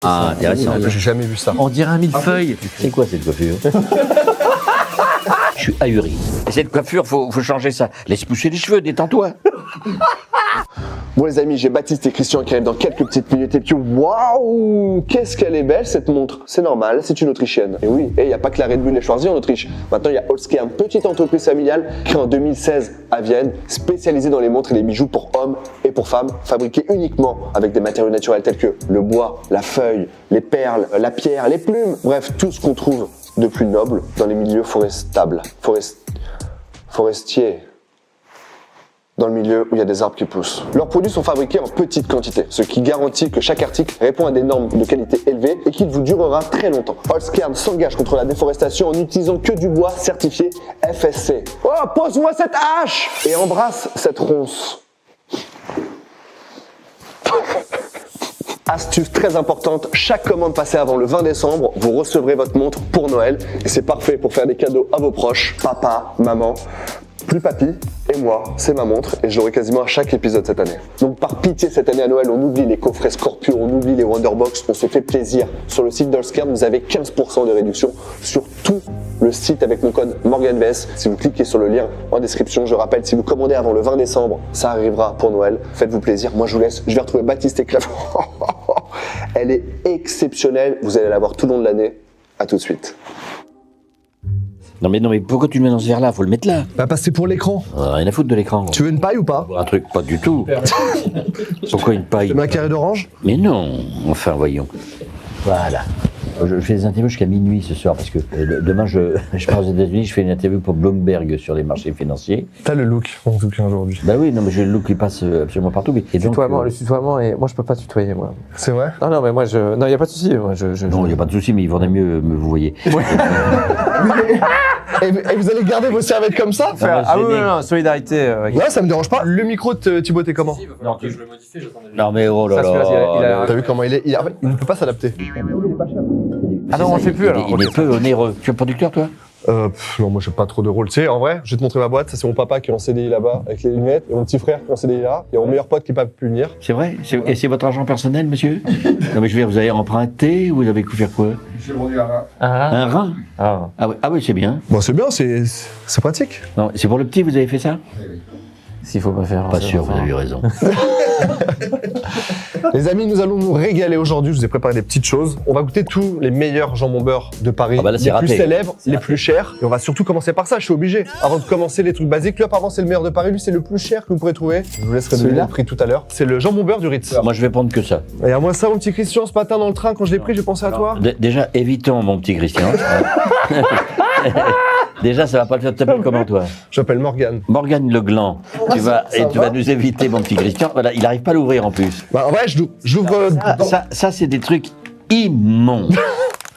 Ah, intéressant. J'ai jamais vu ça. On dirait un millefeuille. C'est quoi cette coiffure? Je suis ahuri. Et cette coiffure, faut changer ça. Laisse pousser les cheveux, détends-toi. Bon les amis, j'ai Baptiste et Christian qui arrivent dans quelques petites minutes et puis waouh, qu'est-ce qu'elle est belle cette montre. C'est normal, c'est une Autrichienne. Et oui, il n'y a pas que la Red Bull et Schwarzy en Autriche. Maintenant il y a Holzkern, petite entreprise familiale créée en 2016 à Vienne, spécialisée dans les montres et les bijoux pour hommes et pour femmes, fabriqués uniquement avec des matériaux naturels tels que le bois, la feuille, les perles, la pierre, les plumes, bref tout ce qu'on trouve de plus noble dans les milieux forestiers. Dans le milieu où il y a des arbres qui poussent. Leurs produits sont fabriqués en petite quantité, ce qui garantit que chaque article répond à des normes de qualité élevées et qu'il vous durera très longtemps. Holzkern s'engage contre la déforestation en n'utilisant que du bois certifié FSC. Oh, pose-moi cette hache et embrasse cette ronce. Astuce très importante, chaque commande passée avant le 20 décembre, vous recevrez votre montre pour Noël et c'est parfait pour faire des cadeaux à vos proches, papa, maman. Plus papy et moi, c'est ma montre et je l'aurai quasiment à chaque épisode cette année. Donc par pitié cette année à Noël, on oublie les coffrets Scorpio, on oublie les Wonderbox, on se fait plaisir. Sur le site d'Holzkern, vous avez 15% de réduction sur tout le site avec mon code MorganVS. Si vous cliquez sur le lien en description, je rappelle, si vous commandez avant le 20 décembre, ça arrivera pour Noël. Faites-vous plaisir, moi je vous laisse, je vais retrouver Baptiste et Clave. Elle est exceptionnelle, vous allez la voir tout le long de l'année. À tout de suite. Non mais pourquoi tu le mets dans ce verre-là? Faut le mettre là. Bah parce que c'est pour l'écran. Rien à foutre de l'écran. Tu veux une paille ou pas? Un truc, pas du tout. Pourquoi une paille? Tu mets un carré d'orange? Mais non, enfin voyons. Voilà. Je fais des interviews jusqu'à minuit ce soir parce que demain je pars aux États-Unis, je fais une interview pour Bloomberg sur les marchés financiers. T'as le look en tout cas aujourd'hui. Bah oui, non mais j'ai le look qui passe absolument partout. Et donc, Le tutoiement, et moi je peux pas tutoyer moi. C'est vrai? Non mais moi non il y a pas de souci. Moi non, il n'y a pas de souci, mais il vaudrait mieux me vous voyez. Et vous allez garder vos serviettes comme ça? Non, solidarité. Ouais, ça me dérange pas. Le micro de Thibaut, t'es comment? Non, je le modifie, non mais oh là là. T'as vu comment il est? Il ne peut pas s'adapter. Ah non, on le fait plus alors. Il est peu onéreux. Tu es producteur toi? Non, moi j'ai pas trop de rôle. Tu sais, en vrai, je vais te montrer ma boîte. Ça, c'est mon papa qui est en CDI là-bas avec les lunettes et mon petit frère qui est en CDI là. Il y a mon meilleur pote qui n'est pas pu venir. C'est vrai? Et c'est votre argent personnel, monsieur? Non, mais je veux dire, vous avez emprunté ou vous avez faire quoi? J'ai vendu un rein. Un rein? Ah oui, c'est bien. Bon, c'est bien, c'est pratique. Non, c'est pour le petit, vous avez fait ça? Oui. S'il faut pas faire. Pas sûr, vous avez eu raison. Les amis, nous allons nous régaler aujourd'hui. Je vous ai préparé des petites choses. On va goûter tous les meilleurs jambons beurre de Paris, Ah bah là, les raté. plus célèbres, les plus chers. Et on va surtout commencer par ça, je suis obligé. Avant de commencer les trucs basiques, lui apparemment c'est le meilleur de Paris, lui c'est le plus cher que vous pourrez trouver. Je vous laisserai donner le prix tout à l'heure. C'est le jambon beurre du Ritz. Moi, je vais prendre que ça. Et à moi ça, mon petit Christian, ce matin dans le train, quand je l'ai pris, j'ai pensé à toi. Déjà, évitons, mon petit Christian. Déjà, ça va pas le faire. Tu t'appelles comment, toi? Je m'appelle Morgane. Morgane Legland. Tu vas nous éviter, mon petit Christian. Voilà, il arrive pas à l'ouvrir en plus. Bah en vrai, j'ouvre Ça, c'est des trucs immondes.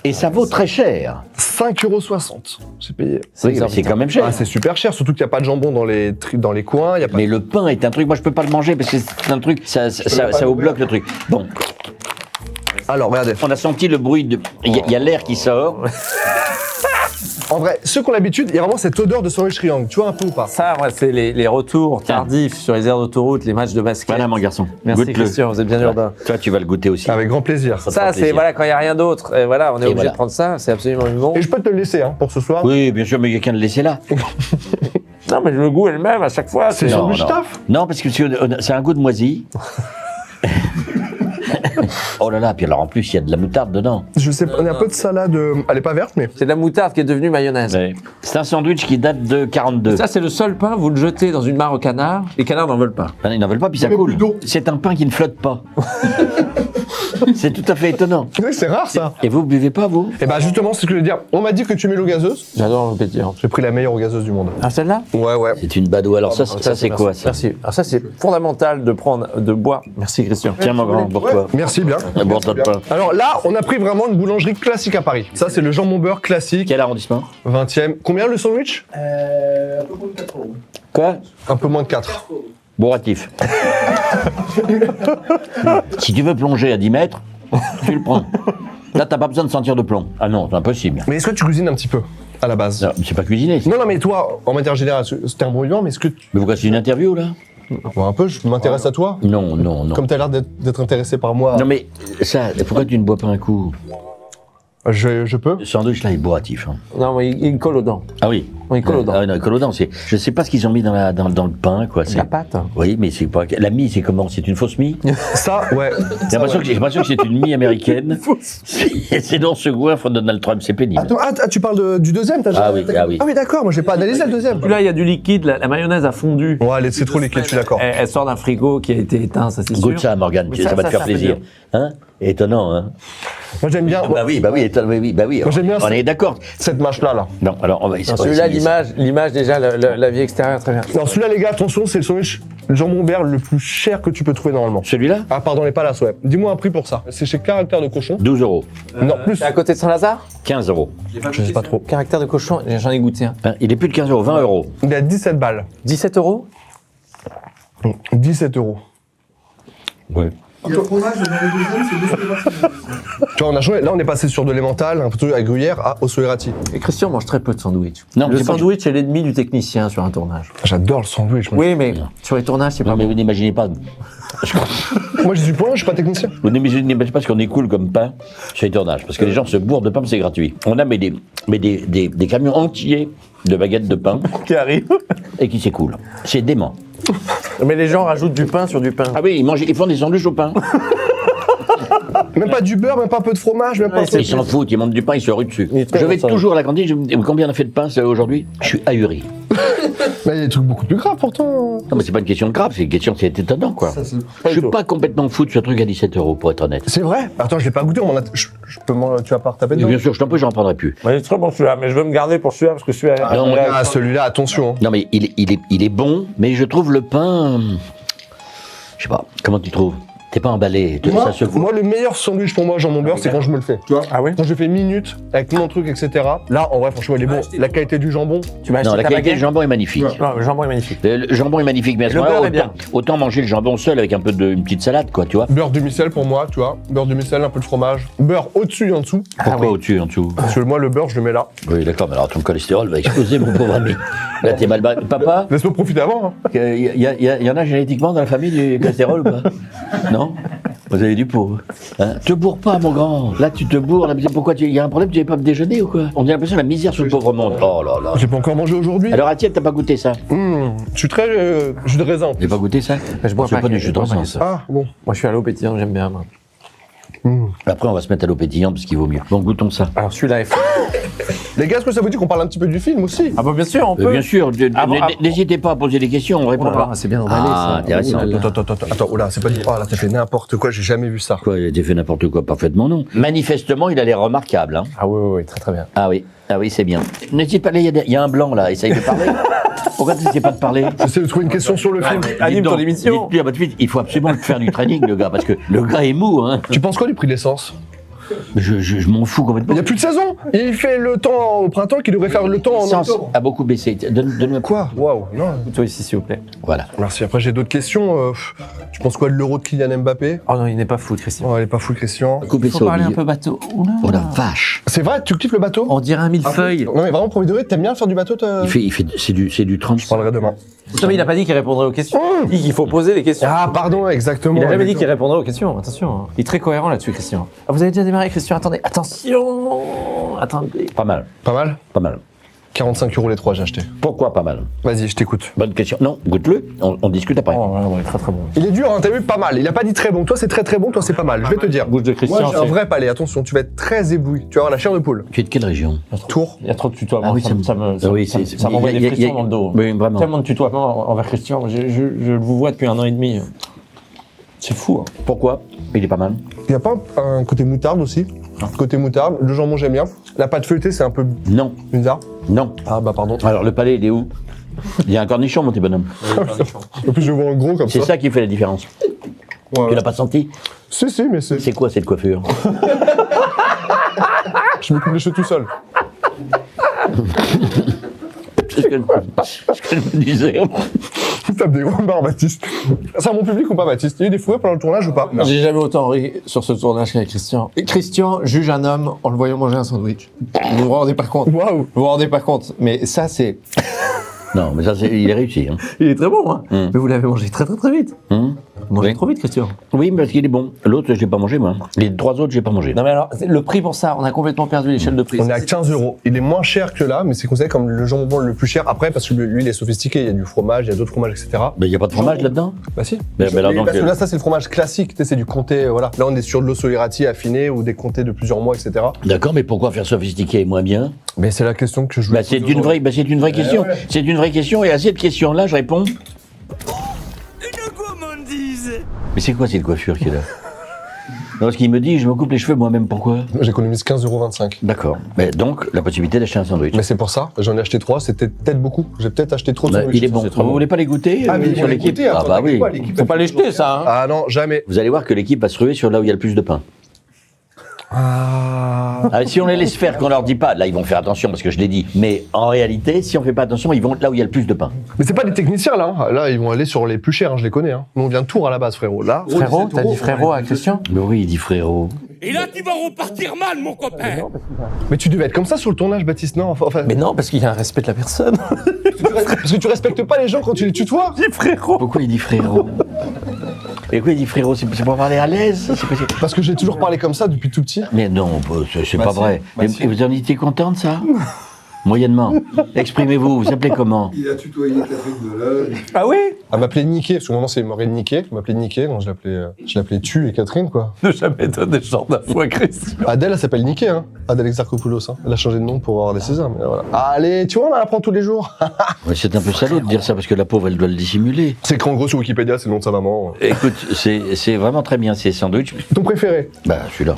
Et ça vaut très cher. 5,60 €. J'ai payé. Oui, mais c'est quand même cher. Ah, c'est super cher, surtout qu'il n'y a pas de jambon dans les coins. Y a pas... Mais le pain est un truc, moi je peux pas le manger parce que c'est un truc, ça vous bloque le truc. Bon, Alors, regardez. on a senti le bruit de. Il y a l'air qui sort. En vrai, ceux qui ont l'habitude, il y a vraiment cette odeur de sandwich triangle. Tu vois un peu ou pas? Ça, ouais, c'est les retours tardifs sur les aires d'autoroute, les matchs de basket. Voilà, mon garçon. Merci Goûte-le. Christian, vous êtes bien urbain. Toi, tu vas le goûter aussi. Avec grand plaisir. Ça te Ça, fera c'est plaisir. voilà quand il y a rien d'autre. Et voilà, on est obligé voilà. de prendre ça. C'est absolument bon. Et je peux te le laisser hein, pour ce soir. Oui, bien sûr, mais il y a qu'à le laisser là. Non, mais le goût est le même à chaque fois. C'est Non, sandwich non. taf. Non, parce que c'est un goût de moisi. Oh là là, puis alors en plus, il y a de la moutarde dedans. Je sais pas, on a un peu de salade. Elle est pas verte, mais. C'est de la moutarde qui est devenue mayonnaise. Ouais. C'est un sandwich qui date de 42. Ça, c'est le seul pain, vous le jetez dans une mare aux canards, les canards n'en veulent pas. Ils n'en veulent pas, puis ça Mais coule. plus d'eau. C'est un pain qui ne flotte pas. C'est tout à fait étonnant. Oui, c'est rare ça. Et vous buvez pas, vous? Et bah justement, c'est ce que je veux dire. On m'a dit que tu mets l'eau gazeuse. J'adore le pétillant. J'ai pris la meilleure eau gazeuse du monde. Ah, celle-là? Ouais. C'est une badeau. Alors ça c'est quoi ça? Merci. Alors ça, c'est fondamental de boire. Merci Christian. Tiens, mon grand, pour toi. Merci bien. Bon, t'as pas. Alors là, on a pris vraiment une boulangerie classique à Paris. Ça, c'est le jambon beurre classique. Quel arrondissement? 20e. Combien le sandwich? Un peu moins de 4 €. Quoi? Un peu moins de 4. Bourratif. Si tu veux plonger à 10 mètres, tu le prends. Là, t'as pas besoin de sentir de plomb. Ah non, c'est impossible. Mais est-ce que tu cuisines un petit peu à la base? Non, c'est pas cuisiné. Non, mais toi, en matière générale, c'était un bon vivant, mais est-ce que tu... Mais pourquoi c'est une interview, là? Bon, un peu, je m'intéresse à toi. Non, non, non. Comme t'as l'air d'être intéressé par moi, Non mais ça, pourquoi tu ne bois pas un coup? je peux. Le sandwich là est bourratif. Hein. Non, mais il colle aux dents. Ah oui. Oui, il colle aux dents. Ah non, il colle aux dents. Je sais pas ce qu'ils ont mis dans le pain, quoi. La pâte. Oui, mais c'est pas. La mie, c'est comment? C'est une fausse mie? Ça, ouais. J'ai l'impression que c'est une mie américaine. C'est dans ce goinfre de Donald Trump, c'est pénible. Attends, tu parles du deuxième, Ah oui, ah oui. Ah oui, d'accord, moi j'ai pas analysé le deuxième. Là, il y a du liquide, la mayonnaise a fondu. Ouais, allez, c'est trop liquide, je suis d'accord. Elle sort d'un frigo qui a été éteint, ça c'est sûr. Goûte ça, Morgane, Mais ça va te faire fait plaisir. dire. Hein? Étonnant, hein? Moi j'aime bien Bah oui, bah oui. Moi, j'aime bien On est d'accord. cette mâche-là, là. Non, alors on va essayer. Celui-là, l'image déjà, la vie extérieure, très bien. Non, celui-là, les gars, attention, c'est le sandwich le jambon beurre le plus cher que tu peux trouver normalement. Celui-là? Ah, pardon, les palaces, ouais. Dis-moi un prix pour ça. C'est chez Caractère de Cochon. 12 euros. Non, plus. C'est à côté de Saint-Lazare 15 euros. Je sais pas trop. Caractère de cochon, j'en ai goûté un. Hein, il est plus de 15 euros, 20 euros. Il est à 17 balles. 17 euros 17 euros. Ouais. Et le fromage, dans le deuxième, c'est 2 euros. Tu vois, on a joué. Là, on est passé sur de l'emmental, un peu à gruyère, à ossoerati. Et Christian mange très peu de sandwich. Non, le c'est pas- sandwich est l'ennemi du technicien sur un tournage. J'adore le sandwich. Moi, Oui, mais sur les tournages, c'est pas Non, mais bon. vous n'imaginez pas. moi j'ai du point, je suis pas technicien. Vous n'imaginez pas ce qu'on est cool comme pain chez les tournages. Parce que les gens se bourrent de pain, mais c'est gratuit. On a des camions entiers de baguettes de pain Qui arrive. et qui s'écoulent. C'est dément. Mais les gens rajoutent du pain sur du pain. Ah oui, ils font des sandwichs au pain. Même pas du beurre, même pas un peu de fromage, même pas un Ouais, truc. Ils s'en foutent, ils montent du pain, ils se ruent dessus. Il est très Je vais bon, ça. toujours à la cantine, je me dis combien on a fait de pain ça, aujourd'hui? Je suis ahuri. Mais il y a des trucs beaucoup plus graves pourtant. Non, mais c'est pas une question de grave, c'est une question, c'est étonnant, quoi. Je suis pas complètement fou de ce truc à 17 euros, pour être honnête. C'est vrai. Attends, je l'ai pas goûté, on m'en a... tu vas pas retaper dedans. Bien sûr, je t'en prie, j'en prendrai plus. Il est très bon celui-là, mais je veux me garder pour celui-là parce que celui-là. Ah, mon gars, celui-là, attention. Hein. Non, mais il est bon, mais je trouve le pain. Je sais pas, comment tu trouves? T'es pas emballé, ça se fout. Moi, le meilleur sandwich pour moi, jambon beurre, c'est quand je me le fais. Tu vois, Ah ouais quand je fais minute avec mon truc, etc. Là, en vrai, franchement, il est bon. La qualité du jambon. Tu m'as Non, acheté la ta qualité baguette du jambon est magnifique. Non, le jambon est magnifique. Le jambon est magnifique, mais à ce le moment-là, beurre est bien. autant manger le jambon seul avec un peu une petite salade, quoi, tu vois. Beurre demi-sel pour moi, tu vois. Beurre demi-sel, un peu de fromage. Beurre au-dessus et en dessous. Pourquoi oui. au-dessus, en dessous? Parce que moi, le beurre, je le mets là. Oui, d'accord, mais alors ton cholestérol va exploser, mon pauvre ami. Là, t'es mal barré. Papa, Laisse-moi profiter avant. Hein. il y en a génétiquement dans la famille du cholestérol ou pas? Non? Vous avez du pot. Hein, te bourre pas, mon grand. Là, tu te bourres. Là, pourquoi il y a un problème? Tu n'avais pas déjeuner ou quoi? On a l'impression de la misère sur le pauvre monde. Oh là là. J'ai pas encore mangé aujourd'hui. Alors, Atiette, t'as pas goûté ça? Je suis très jus de raisin. J'ai pas goûté ça? Je bois C'est pas du jus de raisin. pas ça. Ah, bon. Moi, je suis à l'eau pétillante, j'aime bien. Moi. Après, on va se mettre à l'eau pétillante parce qu'il vaut mieux. Bon, goûtons ça. Alors, celui-là est. Les gars, est-ce que ça vous dit qu'on parle un petit peu du film aussi? Ah, bah, bien sûr, on peut. Bien sûr, Avant- n'hésitez pas à poser des questions, on Oh là répondra. là, c'est bien emballé, Ah, ça. intéressant. Oh là là. Attends, oh là, c'est pas du... Oh là, t'as fait n'importe quoi, j'ai jamais vu ça. Quoi, il a été fait n'importe quoi, parfaitement non. Manifestement, il a l'air remarquable. Hein. Ah oui, très très bien. Ah oui, c'est bien. N'hésite pas, il y a un blanc là, essaye de parler. Pourquoi tu n'essayes pas de parler? J'essaie de trouver une question sur le film. Anime Dites ton donc, émission. dites-lui à votre fils, il faut absolument faire du training, le gars, parce que le gars est mou. Hein. Tu penses quoi du prix de l'essence? Je m'en fous complètement. Il y a plus de saison. Il fait le temps au printemps qu'il devrait faire le temps en L'essence octobre. a beaucoup baissé. Donne-moi Quoi? Waouh, non. Toi ici, s'il vous plaît. Voilà. Merci. Après, j'ai d'autres questions. Tu penses quoi de l'euro de Kylian Mbappé? Oh non, il n'est pas fou, Christian. Oh, elle est pas fou, Christian. Coupez Il faut ça au parler un milieu. peu bateau. Oula. Oh la vache. C'est vrai, tu kiffes le bateau? On dirait un millefeuille. Non, mais vraiment, premier degré, t'aimes bien faire du bateau, toi? C'est du 30. Je parlerai demain. Non, mais il n'a pas dit qu'il répondrait aux questions. Il dit qu'il faut poser les questions. Ah, pardon, exactement. Il n'a jamais dit qu'il exactement. répondrait aux questions. Attention. Hein. Il est très cohérent là-dessus, Christian. Ah, vous avez déjà démarré, Christian? Attendez. Attention. Attendez. Pas mal, Pas mal? pas mal. 45 € les trois, j'ai acheté. Pourquoi pas mal? Vas-y, je t'écoute. Bonne question. Non, goûte-le, on discute après. Oh, ouais, très très bon. Il est dur, hein, t'as vu, pas mal. Il a pas dit très bon. Toi, c'est très très bon, toi, c'est pas mal. Je vais te dire. Bouche de Christian. Moi, j'ai un c'est- vrai palais. Attention, tu vas être très ébloui. Tu vas avoir la chair de poule. Tu es de quelle région? Tour. Il y a trop de tutoiements. Ah oui, ça, ça me- me- ça me- ça Ah oui, me- ça me- c'est- ça m'envoie il y a- des il y a- frissons dans le dos. Oui, vraiment. Tellement de tutoiements envers Christian. Je vous vois depuis 1 an et demi. C'est fou. Hein. Pourquoi? Il est pas mal. Il y a pas un côté moutarde aussi? Côté moutarde. Le jambon, j'aime bien. La pâte feuilletée, c'est un peu Non, bizarre. non. Ah, bah, pardon. Alors, le palais, il est où? Il y a un cornichon, mon petit bonhomme. En plus, je vois en gros comme ça. C'est ça qui fait la différence. Ouais. Tu l'as pas senti? Si, mais c'est. C'est quoi cette coiffure? Je me coupe les cheveux tout seul. C'est ce que je me disais. Ça me dégoûte, pas, Baptiste. C'est à mon public ou pas, Baptiste? Il y a eu des fous rires pendant le tournage ou pas? J'ai jamais autant ri sur ce tournage qu'avec Christian. Et Christian juge un homme en le voyant manger un sandwich. Vous vous rendez pas compte. Waouh! Vous vous rendez pas compte. Mais ça, c'est. Non, mais ça, il est réussi. Hein. Il est très bon, hein. Mm. Mais vous l'avez mangé très très très vite. Vous mangez Oui. trop vite, Christian. Oui, mais parce qu'il est bon. L'autre, je l'ai pas mangé, moi. Les 3 autres, j'ai pas mangé. Non mais alors, le prix pour ça, on a complètement perdu l'échelle de prix. On est à 15 €. Il est moins cher que là, mais c'est considéré comme le jambon le plus cher. Après, parce que lui, il est sophistiqué, il y a du fromage, il y a d'autres fromages, etc. Mais il n'y a pas de fromage là-dedans? Bah si. Mais alors donc, parce que là, ça, c'est le fromage classique, tu sais, c'est du comté, voilà. Là, on est sur de l'ossolirati affiné ou des comtés de plusieurs mois, etc. D'accord, mais pourquoi faire sophistiqué et moins bien? Mais c'est la question que je voulais Bah, c'est poser une vraie, aujourd'hui. c'est une vraie question. ouais. C'est une vraie question, et à cette question-là, je réponds. Une gourmandise. Mais c'est quoi cette coiffure qui est là? Non, parce qu'il me dit, je me coupe les cheveux moi-même, pourquoi? J'économise 15,25 €. D'accord. Mais donc, la possibilité d'acheter un sandwich. Mais c'est pour ça, j'en ai acheté 3, c'était peut-être beaucoup. J'ai peut-être acheté trop de Bah, sandwichs. il est bon. Vous voulez pas les goûter Ah, mais ils sur vont les l'équipe? goûter, Ah attends, bah t'inquiète oui. pas, l'équipe, Faut pas les jeter, ça, hein. Ah non, jamais. Vous allez voir que l'équipe va se ruer sur là où il y a le plus de pain. Ah, si on les laisse faire, qu'on leur dit pas, là ils vont faire attention parce que je l'ai dit. Mais en réalité, si on fait pas attention, ils vont là où il y a le plus de pain. Mais c'est pas des techniciens là, hein. Là ils vont aller sur les plus chers, hein, je les connais. Hein. Nous on vient de Tours à la base, frérot. Là, Frérot, 17 t'as €, dit frérot à Christian? Mais oui, il dit frérot. Et là, tu vas repartir mal, mon copain. Mais tu devais être comme ça sur le tournage, Baptiste, non? Enfin, Mais non, parce qu'il y a un respect de la personne. parce que tu respectes pas les gens quand tu les tutoies. Dis frérot. Pourquoi il dit frérot? Et pourquoi il dit frérot? C'est pour parler à l'aise? C'est possible. Parce que j'ai toujours parlé comme ça depuis tout petit. Mais non, c'est Bah pas si, vrai. bah Et si. vous en étiez content de ça? Moyennement. Exprimez-vous, vous appelez comment? Il a tutoyé Catherine Deneuve. Ah oui? Elle m'appelait Niquet, parce que mon nom c'est Maureen Niquet, elle m'appelait Niquet, donc je l'appelais Tu et Catherine, quoi. Ne jamais donner ce genre d'infos à Christian. Adèle, elle s'appelle Niquet, hein. Adèle Exarchopoulos, hein. Elle a changé de nom pour avoir des Césars, mais voilà. Allez, tu vois, on en apprend tous les jours. Ouais, c'est un peu salaud de dire ça parce que la pauvre, elle doit le dissimuler. C'est qu'en gros sur Wikipédia, c'est le nom de sa maman. Écoute, c'est vraiment très bien ces sandwichs. Ton préféré? Bah, celui-là.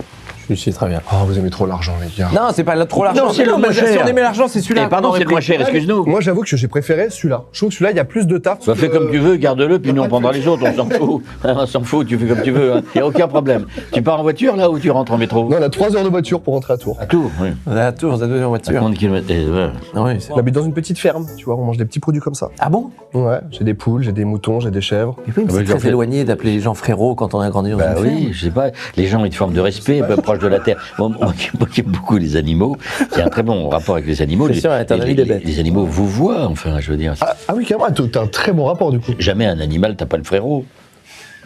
Je suis très bien. Oh, vous aimez trop l'argent, les gars. Non, c'est pas trop l'argent. Non, c'est le mais moins Si cher. on aimait l'argent, c'est celui-là. Eh, pardon, c'est le moins cher, excuse-nous. Moi, j'avoue que j'ai préféré celui-là. Je trouve que celui-là, il y a plus de taf. Bah, fais comme tu veux, garde-le, puis nous on prendra les autres, on s'en fout. On s'en fout, tu fais comme tu veux, il n'y a aucun problème. Tu pars en voiture là ou tu rentres en métro? Non, on a 3 heures de voiture pour rentrer à Tours. À Tours, oui. On est à Tours, on a 2 heures en À voiture. combien de kilomètres? Ouais. Ah oui, c'est- On habite dans une petite ferme, tu vois, on mange des petits produits comme ça. Ah bon? Ouais, j'ai des poules, j'ai des moutons, j'ai des chèvres. Mais oui, mais Ah bah, c'est j'en très fais- éloigné d'appeler les gens frérots quand on a grandi dans Bah une oui, ferme. je sais pas, les gens ont une forme de respect, proche de la terre. Moi qui aime beaucoup les animaux, il y a un très bon rapport avec les animaux. C'est sûr, elle est un ami des bêtes. Les animaux vous voient, enfin, je veux dire. Ah oui, carrément, t'as un très bon rapport du coup. Jamais un animal, t'as pas le frérot.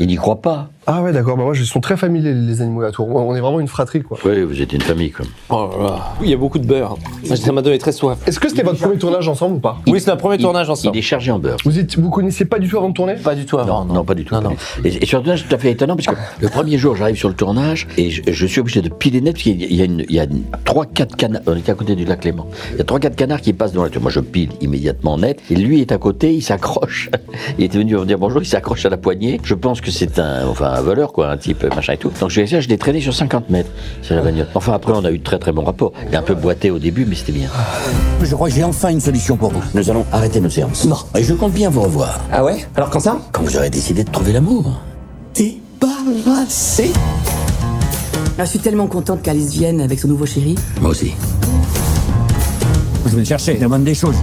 Il n'y croit pas. Ah ouais, d'accord, bah moi, ils sont très familiers les animaux à Tours. On est vraiment une fratrie, quoi. Oui, vous êtes une famille, quoi. Oh là là. Il y a beaucoup de beurre. Moi, ça m'a donné très soif. Est-ce que c'était votre premier tournage ensemble ou pas? Oui, c'est un premier tournage Il ensemble. est chargé en beurre. Vous connaissiez pas du tout avant de tourner? Pas du tout avant. Non, pas du tout. Non, non. Et sur le tournage, c'est tout à fait étonnant parce que le premier jour, j'arrive sur le tournage et je suis obligé de piler net parce qu'il y a 3-4 canards. On était à côté du lac Léman. Il y a 3-4 canards qui passent devant la tour. Moi, je pile immédiatement net et lui est à côté, il s'accroche. Il était venu me dire bonjour, il s'accroche à la poignée. Je pense que c'est un voleur, quoi, un type machin et tout. Donc je l'ai traîné sur 50 mètres. C'est la bagnole. Enfin, après, on a eu de très très bons rapports. Il est un peu boité au début, mais c'était bien. Je crois que j'ai enfin une solution pour vous. Nous allons arrêter nos séances. Non. Et je compte bien vous revoir. Ah ouais? Alors quand ça? Quand vous aurez décidé de trouver l'amour. Débarrassé. Je suis tellement contente qu'Alice vienne avec son nouveau chéri. Moi aussi. Je vais le chercher, la moindre des choses.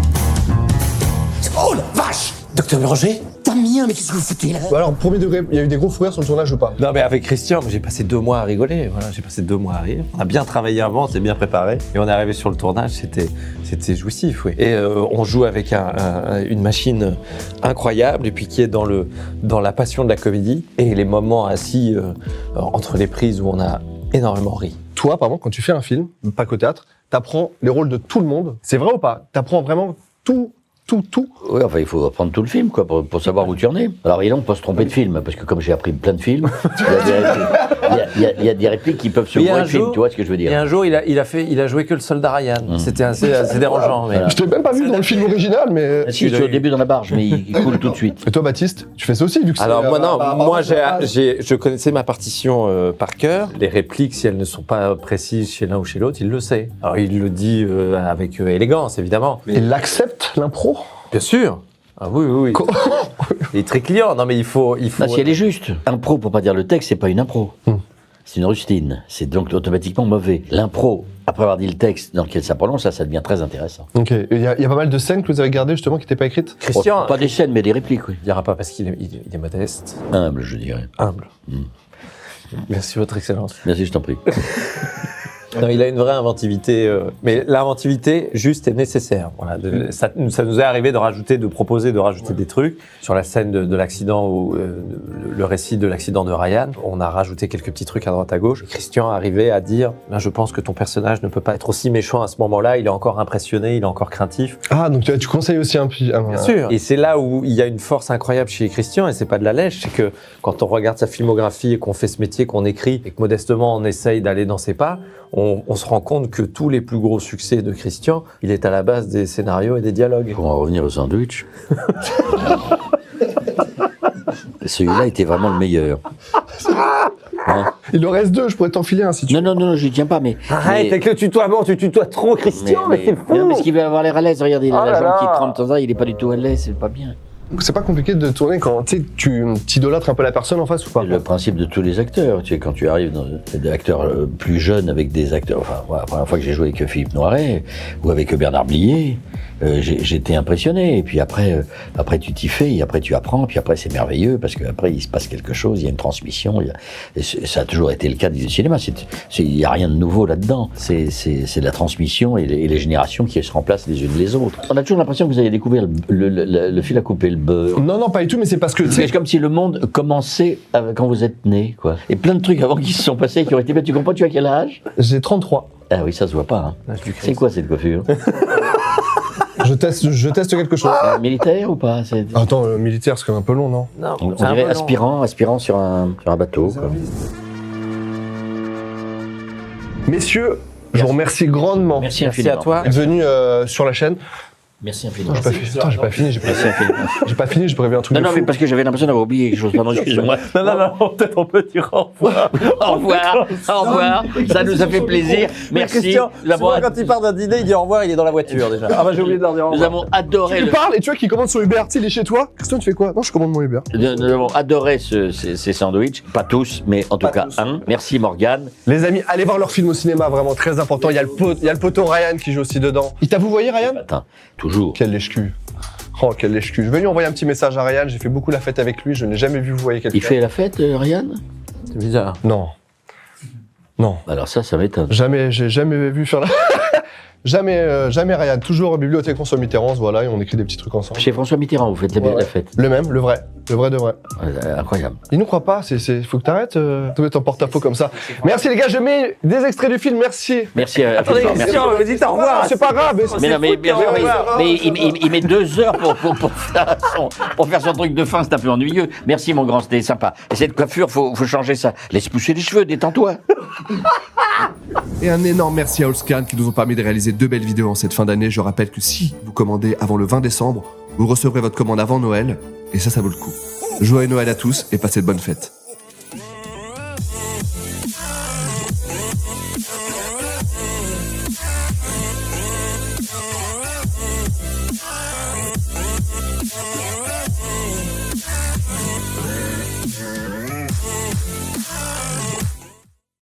Oh la vache! Docteur Béranger? T'as mien, mais qu'est-ce que vous foutez là? Bah alors, premier degré, il y a eu des gros fous rires sur le tournage ou pas? Non mais avec Christian, j'ai passé 2 mois à rigoler. Voilà, j'ai passé 2 mois à rire. On a bien travaillé avant, on s'est bien préparé. Et on est arrivé sur le tournage, c'était jouissif, oui. Et on joue avec une machine incroyable et puis qui est dans la passion de la comédie et les moments assis entre les prises où on a énormément ri. Toi, par exemple, quand tu fais un film, pas qu'au théâtre, t'apprends les rôles de tout le monde. C'est vrai ou pas? T'apprends vraiment tout. Oui, enfin, il faut apprendre tout le film, quoi, pour savoir où tu en es. Alors, il est long de pas se tromper de film, parce que comme j'ai appris plein de films, il y a des répliques qui peuvent se Mais voir un le film, jour- tu vois ce que je veux Et dire. un jour, il a joué que le soldat Ryan. C'était assez dérangeant. Mais... Je t'ai même pas vu dans le film original, mais. Ah, si, je suis au début dans la barge, mais il coule tout de suite. Et toi, Baptiste, tu fais ça aussi, vu que c'est. Alors moi non, moi j'ai. je connaissais ma partition par cœur. Les répliques, si elles ne sont pas précises chez l'un ou chez l'autre, il le sait. Alors il le dit avec élégance, évidemment. Il accepte l'impro? Bien sûr. Ah oui, oui, oui. Il est très client. Non mais il faut. Ah, si elle est juste. Impro, pour pas dire le texte, c'est pas une impro. C'est une rustine. C'est donc automatiquement mauvais. L'impro, après avoir dit le texte dans lequel ça prononce, ça devient très intéressant. Ok. Il y a pas mal de scènes que vous avez gardées justement qui n'étaient pas écrites? Christian, Pas des scènes, mais des répliques, oui. il dira pas parce qu'il est modeste, Humble, je dirais. humble. Merci votre excellence. Merci, je t'en prie. Non, il a une vraie inventivité, mais l'inventivité juste est nécessaire. Voilà, ça nous est arrivé de proposer de rajouter des trucs sur la scène de l'accident ou le récit de l'accident de Ryan. On a rajouté quelques petits trucs à droite à gauche. Christian arrivait à dire, là, je pense que ton personnage ne peut pas être aussi méchant à ce moment-là. Il est encore impressionné, il est encore craintif. Ah, donc tu conseilles aussi un peu. Bien sûr. Et c'est là où il y a une force incroyable chez Christian, et c'est pas de la lèche, c'est que quand on regarde sa filmographie et qu'on fait ce métier, qu'on écrit et que modestement on essaye d'aller dans ses pas, on se rend compte que tous les plus gros succès de Christian, il est à la base des scénarios et des dialogues. Pour en revenir au sandwich. Celui-là était vraiment le meilleur. Hein? Il en reste 2, je pourrais t'enfiler un si tu veux. Non, j'y tiens pas, mais. Arrête avec le tutoiement, tu tutoies trop Christian, mais c'est fou. Non, parce qu'il va avoir l'air à l'aise. Regardez, il a Oh la là jambe qui là. trempe de temps en temps, il est pas du tout à l'aise, c'est pas bien. C'est pas compliqué de tourner quand tu idolâtres un peu la personne en face ou pas? C'est le principe de tous les acteurs. Tu sais, quand tu arrives dans des acteurs plus jeunes avec des acteurs. Enfin, voilà, la première fois que j'ai joué avec Philippe Noiret ou avec Bernard Blier, j'étais impressionné. Et puis après tu t'y fais, et après tu apprends, puis après c'est merveilleux parce qu'après il se passe quelque chose, il y a une transmission. Et ça a toujours été le cas du cinéma. Il n'y a rien de nouveau là-dedans. C'est la transmission et les générations qui se remplacent les unes les autres. On a toujours l'impression que vous avez découvert le fil à couper le beurre. Non, pas du tout, mais c'est parce que. C'est comme si le monde commençait quand vous êtes né, quoi. Et plein de trucs avant qui se sont passés, qui ont été faits. Tu comprends, tu as quel âge? J'ai 33. Ah oui, ça se voit pas. Hein. C'est quoi cette coiffure? Je teste quelque chose. Militaire ou pas? Attends, militaire, c'est quand même un peu long, non? Non, On c'est un dirait peu long. aspirant sur un bateau. Quoi. Messieurs, je vous remercie grandement Merci Merci infiniment. à toi. d'être venus sur la chaîne. Merci infiniment. J'ai pas fini, j'ai pas fini, j'ai prévu un truc Non, de non, fou. mais parce que j'avais l'impression d'avoir oublié quelque chose. Pardon, excusez-moi. Non, peut-être on peut dire au revoir. Au revoir. Ça nous a fait plaisir. Merci. Christian, d'avoir- souvent, quand il part d'un dîner, il dit au revoir, il est dans la voiture déjà. Ah bah j'ai oublié de leur dire au Nous revoir. avons adoré Tu parles et tu vois qu'il commande son Uber, tu sais, il est chez toi. Christian, tu fais quoi? Non, je commande mon Uber. nous avons adoré ces sandwichs. Pas tous, mais en tout cas un. Merci Morgane. Les amis, allez voir leur film au cinéma, vraiment très important. Il y a le poteau Ryan qui joue aussi dedans. Il t'a vous voyé, Ryan? Attends, toujours. Quel lèche-cul. Oh, quel lèche-cul. Je vais lui envoyer un petit message à Ryan, j'ai fait beaucoup la fête avec lui, je n'ai jamais vu vous voyer quelqu'un. Il fait la fête, Ryan? C'est bizarre. Non. Non. Alors ça m'étonne. Jamais, j'ai jamais vu faire la... jamais Ryan. Toujours en bibliothèque François Mitterrand, voilà, et on écrit des petits trucs ensemble. Chez François Mitterrand, vous faites la fête. Le même, le vrai de vrai. Incroyable. Il nous croit pas, faut que t'arrêtes de mettre en porte-à-faux comme ça. Merci les gars, je mets des extraits du film, merci. Merci à Attendez, merci. Christian, vous dites au revoir. C'est pas grave. Mais non, mais revoir. il met 2 heures pour faire son truc de fin, c'est un peu ennuyeux. Merci mon grand, c'était sympa. Et cette coiffure, faut changer ça. Laisse pousser les cheveux, détends-toi. Et un énorme merci à Allscan qui nous ont permis de réaliser 2 belles vidéos en cette fin d'année. Je rappelle que si vous commandez avant le 20 décembre, vous recevrez votre commande avant Noël, et ça vaut le coup. Joyeux Noël à tous et passez de bonnes fêtes.